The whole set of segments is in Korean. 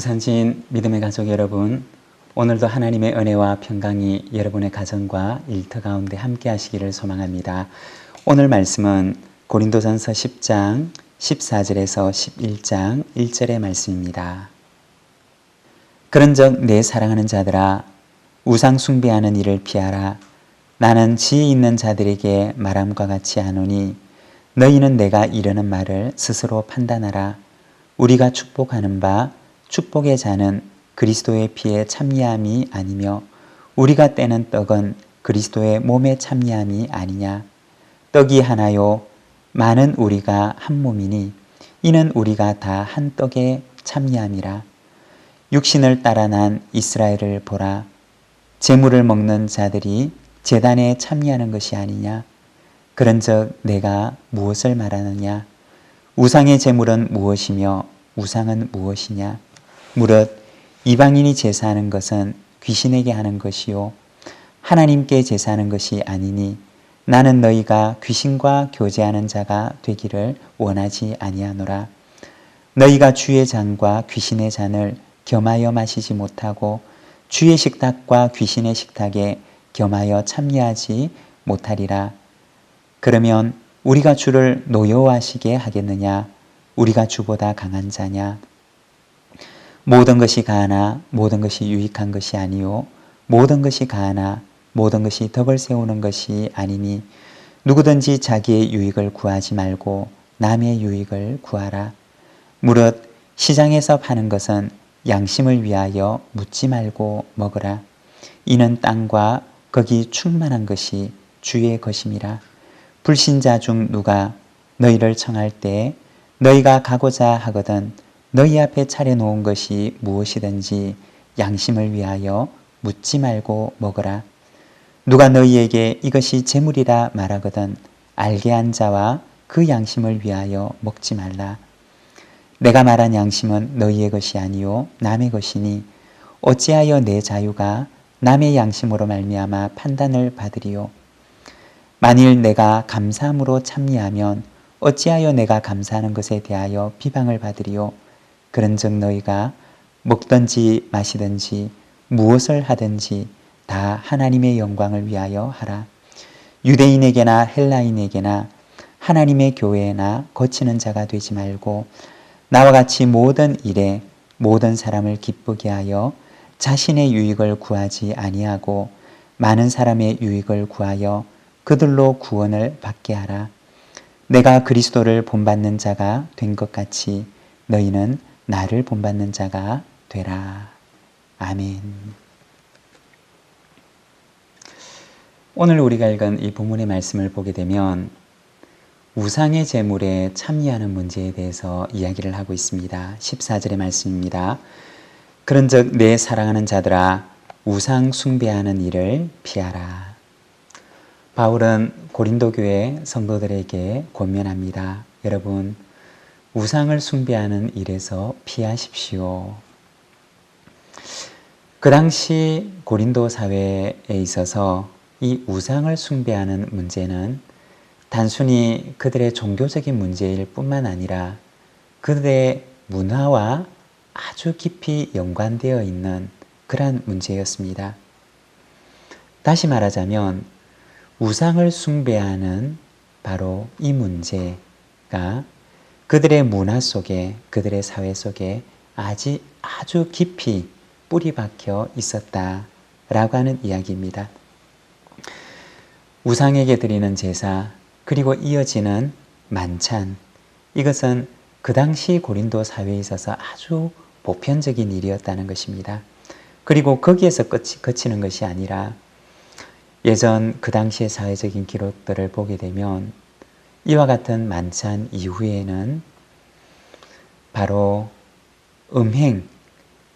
부산진 믿음의 가족 여러분, 오늘도 하나님의 은혜와 평강이 여러분의 가정과 일터 가운데 함께 하시기를 소망합니다. 오늘 말씀은 고린도전서 10장 14절에서 11장 1절의 말씀입니다. 그런즉 내 사랑하는 자들아, 우상 숭배하는 일을 피하라. 나는 지혜 있는 자들에게 말함과 같이 하노니 너희는 내가 이르는 말을 스스로 판단하라. 우리가 축복하는 바 축복의 자는 그리스도의 피에 참여함이 아니며 우리가 떼는 떡은 그리스도의 몸에 참여함이 아니냐. 떡이 하나요 많은 우리가 한 몸이니 이는 우리가 다 한 떡에 참여함이라. 육신을 따라 난 이스라엘을 보라. 제물을 먹는 자들이 제단에 참여하는 것이 아니냐. 그런즉 내가 무엇을 말하느냐. 우상의 제물은 무엇이며 우상은 무엇이냐. 무릇 이방인이 제사하는 것은 귀신에게 하는 것이요 하나님께 제사하는 것이 아니니 나는 너희가 귀신과 교제하는 자가 되기를 원하지 아니하노라. 너희가 주의 잔과 귀신의 잔을 겸하여 마시지 못하고 주의 식탁과 귀신의 식탁에 겸하여 참여하지 못하리라. 그러면 우리가 주를 노여워하시게 하겠느냐. 우리가 주보다 강한 자냐. 모든 것이 가하나 모든 것이 유익한 것이 아니요 모든 것이 가하나 모든 것이 덕을 세우는 것이 아니니 누구든지 자기의 유익을 구하지 말고 남의 유익을 구하라. 무릇 시장에서 파는 것은 양심을 위하여 묻지 말고 먹으라. 이는 땅과 거기 충만한 것이 주의 것임이라. 불신자 중 누가 너희를 청할 때 너희가 가고자 하거든 너희 앞에 차려놓은 것이 무엇이든지 양심을 위하여 묻지 말고 먹으라. 누가 너희에게 이것이 제물이라 말하거든 알게 한 자와 그 양심을 위하여 먹지 말라. 내가 말한 양심은 너희의 것이 아니요 남의 것이니 어찌하여 내 자유가 남의 양심으로 말미암아 판단을 받으리요. 만일 내가 감사함으로 참여하면 어찌하여 내가 감사하는 것에 대하여 비방을 받으리요. 그런즉 너희가 먹든지 마시든지 무엇을 하든지 다 하나님의 영광을 위하여 하라. 유대인에게나 헬라인에게나 하나님의 교회에나 거치는 자가 되지 말고 나와 같이 모든 일에 모든 사람을 기쁘게 하여 자신의 유익을 구하지 아니하고 많은 사람의 유익을 구하여 그들로 구원을 받게 하라. 내가 그리스도를 본받는 자가 된 것 같이 너희는 나를 본받는 자가 되라. 아멘. 오늘 우리가 읽은 이 본문의 말씀을 보게 되면 우상의 제물에 참여하는 문제에 대해서 이야기를 하고 있습니다. 14절의 말씀입니다. 그런즉 내 사랑하는 자들아 우상 숭배하는 일을 피하라. 바울은 고린도 교회 성도들에게 권면합니다. 여러분, 우상을 숭배하는 일에서 피하십시오. 그 당시 고린도 사회에 있어서 이 우상을 숭배하는 문제는 단순히 그들의 종교적인 문제일 뿐만 아니라 그들의 문화와 아주 깊이 연관되어 있는 그러한 문제였습니다. 다시 말하자면 우상을 숭배하는 바로 이 문제가 그들의 문화 속에 그들의 사회 속에 아주 깊이 뿌리 박혀 있었다라고 하는 이야기입니다. 우상에게 드리는 제사 그리고 이어지는 만찬, 이것은 그 당시 고린도 사회에 있어서 아주 보편적인 일이었다는 것입니다. 그리고 거기에서 그치는 것이 아니라 예전 그 당시의 사회적인 기록들을 보게 되면 이와 같은 만찬 이후에는 바로 음행,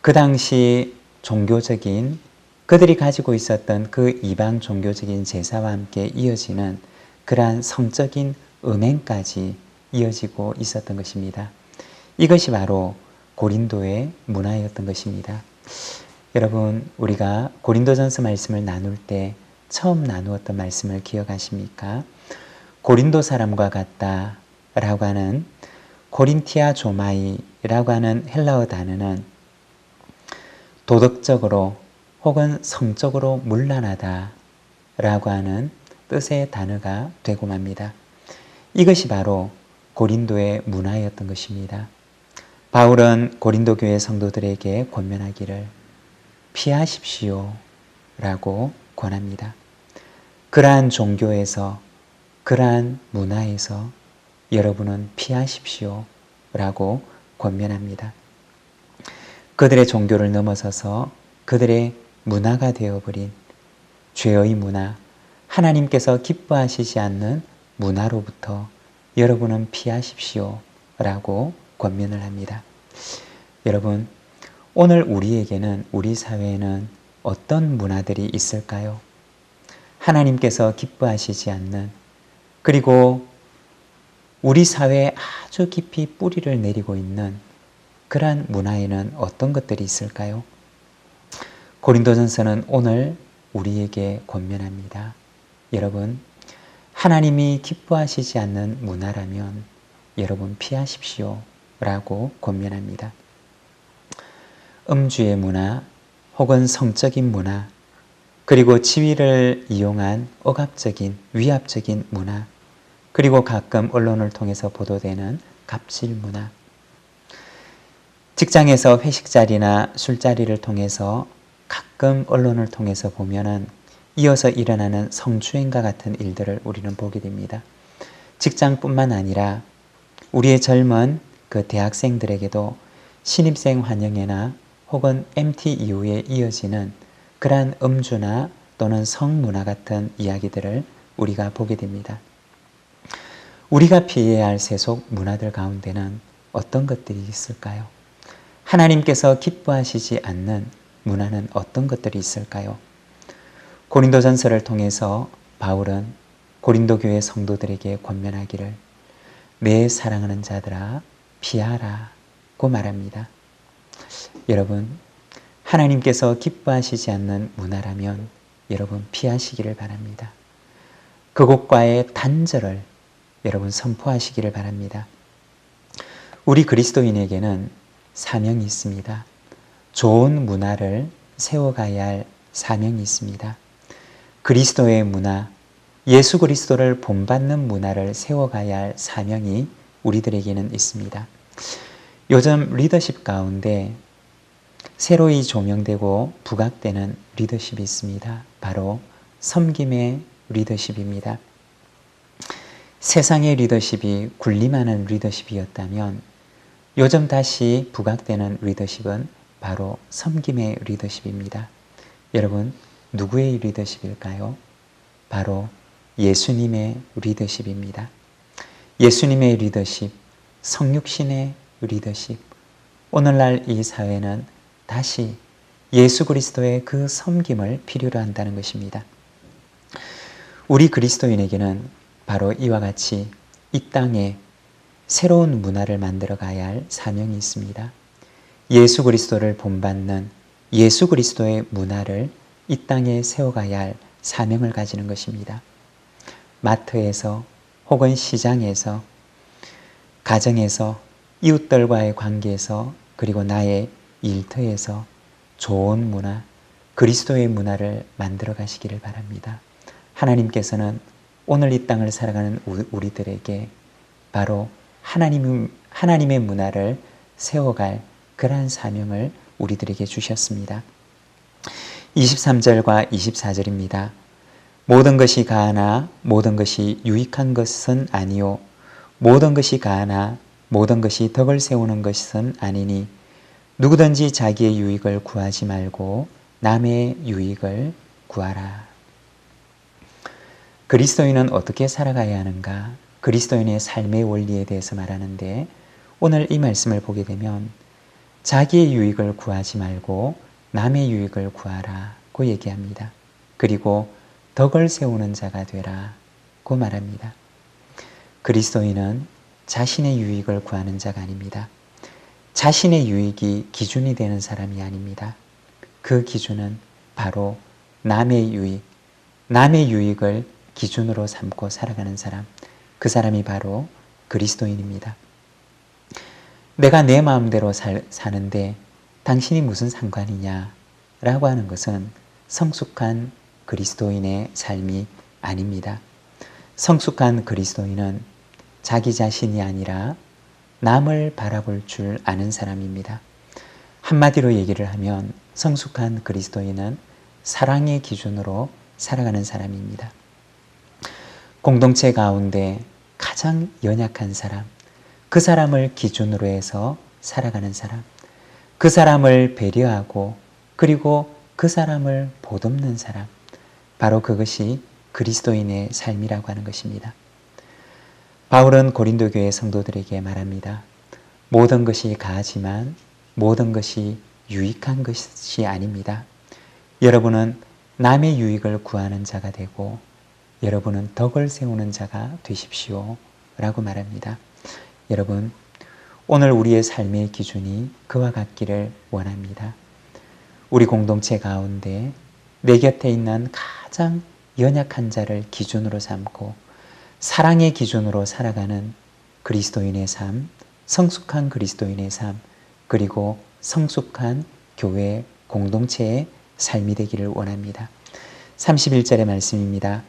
그 당시 종교적인 그들이 가지고 있었던 그 이방 종교적인 제사와 함께 이어지는 그러한 성적인 음행까지 이어지고 있었던 것입니다. 이것이 바로 고린도의 문화였던 것입니다. 여러분, 우리가 고린도전서 말씀을 나눌 때 처음 나누었던 말씀을 기억하십니까? 고린도 사람과 같다라고 하는 코린티아 조마이라고 하는 헬라어 단어는 도덕적으로 혹은 성적으로 문란하다 라고 하는 뜻의 단어가 되고 맙니다. 이것이 바로 고린도의 문화였던 것입니다. 바울은 고린도 교회 성도들에게 권면하기를 피하십시오 라고 권합니다. 그러한 종교에서, 그러한 문화에서 여러분은 피하십시오 라고 권면합니다. 그들의 종교를 넘어서서 그들의 문화가 되어버린 죄의 문화, 하나님께서 기뻐하시지 않는 문화로부터 여러분은 피하십시오 라고 권면을 합니다. 여러분, 오늘 우리에게는, 우리 사회에는 어떤 문화들이 있을까요? 하나님께서 기뻐하시지 않는, 그리고 우리 사회에 아주 깊이 뿌리를 내리고 있는 그러한 문화에는 어떤 것들이 있을까요? 고린도전서는 오늘 우리에게 권면합니다. 여러분, 하나님이 기뻐하시지 않는 문화라면 여러분 피하십시오 라고 권면합니다. 음주의 문화 혹은 성적인 문화, 그리고 지위를 이용한 억압적인, 위압적인 문화, 그리고 가끔 언론을 통해서 보도되는 갑질 문화, 직장에서 회식 자리나 술자리를 통해서 가끔 언론을 통해서 보면은 이어서 일어나는 성추행과 같은 일들을 우리는 보게 됩니다. 직장뿐만 아니라 우리의 젊은 그 대학생들에게도 신입생 환영회나 혹은 MT 이후에 이어지는 그러한 음주나 또는 성문화 같은 이야기들을 우리가 보게 됩니다. 우리가 피해야 할 세속 문화들 가운데는 어떤 것들이 있을까요? 하나님께서 기뻐하시지 않는 문화는 어떤 것들이 있을까요? 고린도전서를 통해서 바울은 고린도 교회 성도들에게 권면하기를 내 사랑하는 자들아 피하라고 말합니다. 여러분, 하나님께서 기뻐하시지 않는 문화라면 여러분 피하시기를 바랍니다. 그것과의 단절을 여러분 선포하시기를 바랍니다. 우리 그리스도인에게는 사명이 있습니다. 좋은 문화를 세워가야 할 사명이 있습니다. 그리스도의 문화, 예수 그리스도를 본받는 문화를 세워가야 할 사명이 우리들에게는 있습니다. 요즘 리더십 가운데 새로이 조명되고 부각되는 리더십이 있습니다. 바로 섬김의 리더십입니다. 세상의 리더십이 군림하는 리더십이었다면 요즘 다시 부각되는 리더십은 바로 섬김의 리더십입니다. 여러분, 누구의 리더십일까요? 바로 예수님의 리더십입니다. 예수님의 리더십, 성육신의 리더십. 오늘날 이 사회는 다시 예수 그리스도의 그 섬김을 필요로 한다는 것입니다. 우리 그리스도인에게는 바로 이와 같이 이 땅에 새로운 문화를 만들어 가야 할 사명이 있습니다. 예수 그리스도를 본받는 예수 그리스도의 문화를 이 땅에 세워가야 할 사명을 가지는 것입니다. 마트에서 혹은 시장에서, 가정에서, 이웃들과의 관계에서, 그리고 나의 일터에서 좋은 문화, 그리스도의 문화를 만들어 가시기를 바랍니다. 하나님께서는 오늘 이 땅을 살아가는 우리들에게 바로 하나님의 문화를 세워갈 그러한 사명을 우리들에게 주셨습니다. 23절과 24절입니다. 모든 것이 가하나 모든 것이 유익한 것은 아니요 모든 것이 가하나 모든 것이 덕을 세우는 것은 아니니 누구든지 자기의 유익을 구하지 말고 남의 유익을 구하라. 그리스도인은 어떻게 살아가야 하는가? 그리스도인의 삶의 원리에 대해서 말하는데 오늘 이 말씀을 보게 되면 자기의 유익을 구하지 말고 남의 유익을 구하라고 얘기합니다. 그리고 덕을 세우는 자가 되라고 말합니다. 그리스도인은 자신의 유익을 구하는 자가 아닙니다. 자신의 유익이 기준이 되는 사람이 아닙니다. 그 기준은 바로 남의 유익, 남의 유익을 기준으로 삼고 살아가는 사람, 그 사람이 바로 그리스도인입니다. 내가 내 마음대로 사는데 당신이 무슨 상관이냐 라고 하는 것은 성숙한 그리스도인의 삶이 아닙니다. 성숙한 그리스도인은 자기 자신이 아니라 남을 바라볼 줄 아는 사람입니다. 한마디로 얘기를 하면 성숙한 그리스도인은 사랑의 기준으로 살아가는 사람입니다. 공동체 가운데 가장 연약한 사람, 그 사람을 기준으로 해서 살아가는 사람, 그 사람을 배려하고 그리고 그 사람을 보듬는 사람, 바로 그것이 그리스도인의 삶이라고 하는 것입니다. 바울은 고린도 교회 성도들에게 말합니다. 모든 것이 가하지만 모든 것이 유익한 것이 아닙니다. 여러분은 남의 유익을 구하는 자가 되고 여러분은 덕을 세우는 자가 되십시오 라고 말합니다. 여러분, 오늘 우리의 삶의 기준이 그와 같기를 원합니다. 우리 공동체 가운데 내 곁에 있는 가장 연약한 자를 기준으로 삼고 사랑의 기준으로 살아가는 그리스도인의 삶, 성숙한 그리스도인의 삶, 그리고 성숙한 교회 공동체의 삶이 되기를 원합니다. 31절의 말씀입니다.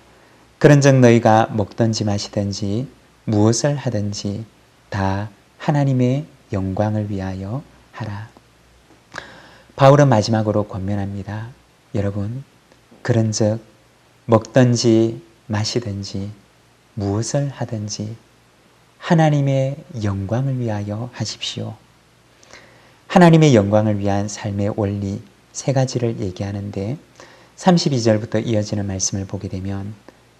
그런즉 너희가 먹든지 마시든지 무엇을 하든지 다 하나님의 영광을 위하여 하라. 바울은 마지막으로 권면합니다. 여러분, 그런즉 먹든지 마시든지 무엇을 하든지 하나님의 영광을 위하여 하십시오. 하나님의 영광을 위한 삶의 원리 세 가지를 얘기하는데 32절부터 이어지는 말씀을 보게 되면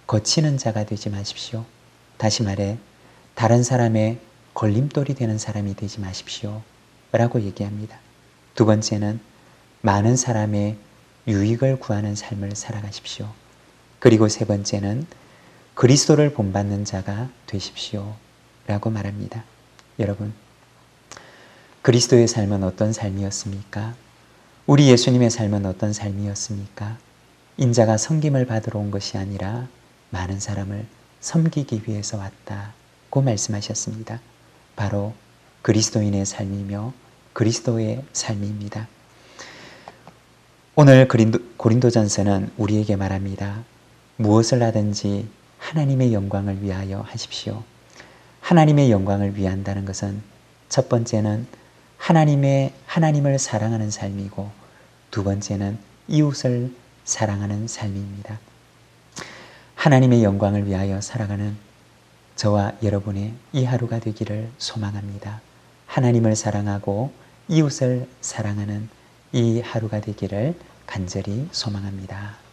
거치는 자가 되지 마십시오. 다시 말해 다른 사람의 걸림돌이 되는 사람이 되지 마십시오 라고 얘기합니다. 두 번째는 많은 사람의 유익을 구하는 삶을 살아가십시오. 그리고 세 번째는 그리스도를 본받는 자가 되십시오 라고 말합니다. 여러분, 그리스도의 삶은 어떤 삶이었습니까? 우리 예수님의 삶은 어떤 삶이었습니까? 인자가 섬김을 받으러 온 것이 아니라 많은 사람을 섬기기 위해서 왔다고 말씀하셨습니다. 바로 그리스도인의 삶이며 그리스도의 삶입니다. 오늘 고린도전서는 우리에게 말합니다. 무엇을 하든지 하나님의 영광을 위하여 하십시오. 하나님의 영광을 위한다는 것은 첫 번째는 하나님을 사랑하는 삶이고 두 번째는 이웃을 사랑하는 삶입니다. 하나님의 영광을 위하여 살아가는 저와 여러분의 이 하루가 되기를 소망합니다. 하나님을 사랑하고 이웃을 사랑하는 이 하루가 되기를 간절히 소망합니다.